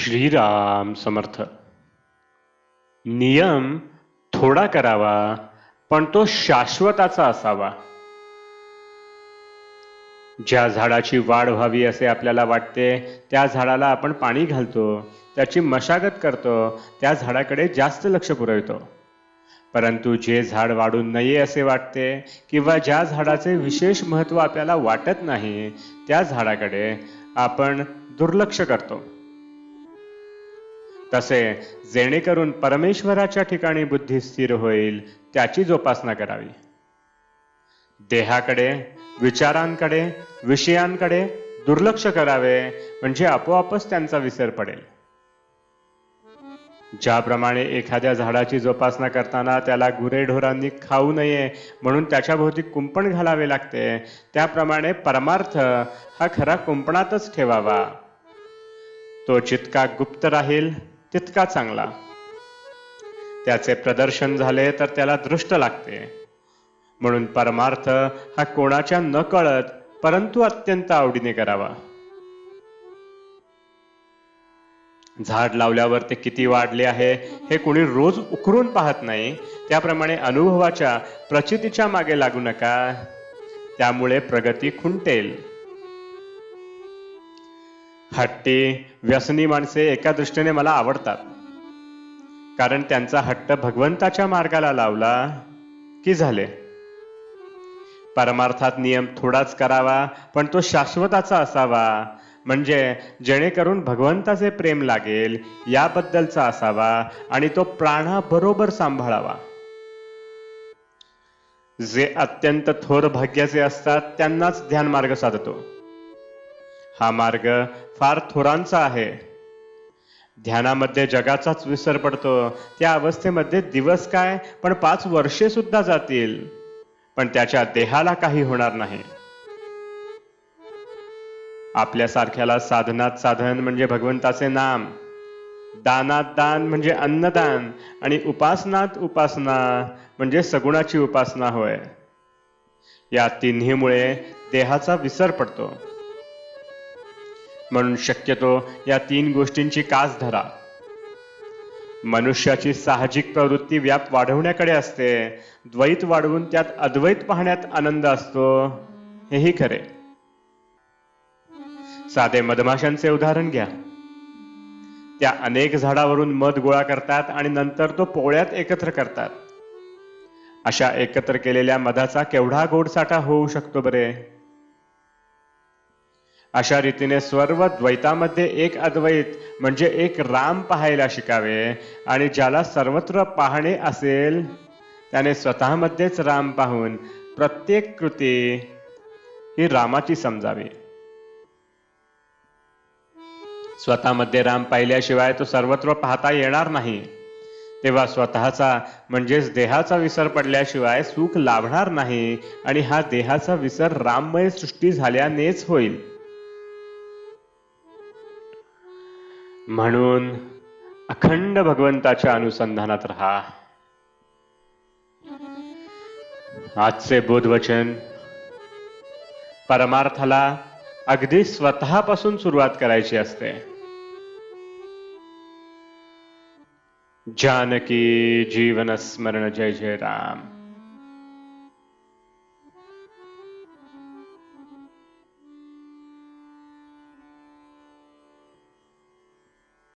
श्रीराम समर्थ. नियम थोडा करावा पण तो शाश्वताचा असावा. ज्या झाडाची वाढ व्हावी असे आपल्याला वाटते त्या झाडाला आपण पाणी घालतो, त्याची मशागत करतो, त्या झाडाकडे जास्त लक्ष पुरवतो. परंतु जे झाड वाढू नये असे वाटते किंवा ज्या झाडाचे विशेष महत्त्व आपल्याला वाटत नाही त्या झाडाकडे आपण दुर्लक्ष करतो. तसे जेणेकरून परमेश्वराच्या ठिकाणी बुद्धी स्थिर होईल त्याची जोपासना करावी. देहाकडे, विचारांकडे, विषयांकडे दुर्लक्ष करावे म्हणजे आपोआपच त्यांचा विसर पडेल. ज्याप्रमाणे एखाद्या झाडाची जोपासना करताना त्याला गुरेढोरांनी खाऊ नये म्हणून त्याच्याभोवती कुंपण घालावे लागते, त्याप्रमाणे परमार्थ हा खरा कुंपणातच ठेवावा. तो जितका गुप्त राहील तितका चांगला. त्याचे प्रदर्शन झाले तर त्याला दृष्ट लागते. म्हणून परमार्थ हा कोणाच्या न कळत परंतु अत्यंत आवडीने करावा. झाड लावल्यावर ते किती वाढले आहे हे कोणी रोज उकरून पाहत नाही, त्याप्रमाणे अनुभवाच्या प्रचितीच्या मागे लागू नका, त्यामुळे प्रगती खुंटेल. हट्टी व्यसनी माणसे एका दृष्टीने मला आवडतात, कारण त्यांचा हट्ट भगवंताच्या मार्गाला लावला की झाले. परमार्थात नियम थोडाच करावा पण तो शाश्वताचा असावा, म्हणजे जेणेकरून भगवंताचे प्रेम लागेल याबद्दलचा असावा आणि तो प्राणाबरोबर सांभाळावा. जे अत्यंत थोर भाग्याचे असतात त्यांनाच ध्यान मार्ग साधतो. हा मार्ग फार थोरांचा आहे. ध्यानामध्ये जगाचाच विसर पडतो. त्या अवस्थेमध्ये दिवस काय पण 5 वर्षे सुद्धा जातील, पण त्याच्या देहाला काही होणार नाही. आपल्यासारख्याला साधनात साधन म्हणजे भगवंताचे नाम, दानात दान म्हणजे अन्नदान आणि उपासनात उपासना म्हणजे सगुणाची उपासना होय. या तिन्हीमुळे देहाचा विसर पडतो. म्हणून शक्यतो या 3 गोष्टींची कास धरा. मनुष्याची साहजिक प्रवृत्ती व्याप वाढवण्याकडे असते. द्वैत वाढवून त्यात अद्वैत पाहण्यात आनंद असतो, हेही खरे. साधे मधमाशांचे उदाहरण घ्या. त्या अनेक झाडावरून मध गोळा करतात आणि नंतर तो पोळ्यात एकत्र करतात. अशा एकत्र केलेल्या मधाचा केवढा गोडसाठा होऊ शकतो बरे. अशा रीतीने सर्व द्वैतामध्ये एक अद्वैत म्हणजे एक राम पाहायला शिकावे, आणि ज्याला सर्वत्र पाहणे असेल त्याने स्वतःमध्येच राम पाहून प्रत्येक कृती ही रामाची समजावी. स्वतःमध्ये राम पाहिल्याशिवाय तो सर्वत्र पाहता येणार नाही. तेव्हा स्वतःचा म्हणजेच देहाचा विसर पडल्याशिवाय सुख लाभणार नाही, आणि हा देहाचा विसर राममय सृष्टी झाल्यानेच होईल. म्हणून अखंड भगवंताच्या अनुसंधानात राहा. आजचे बोधवचन: परमार्थाला अगदी स्वतःपासून सुरुवात करायची असते. जानकी जीवन स्मरण. जय जय राम.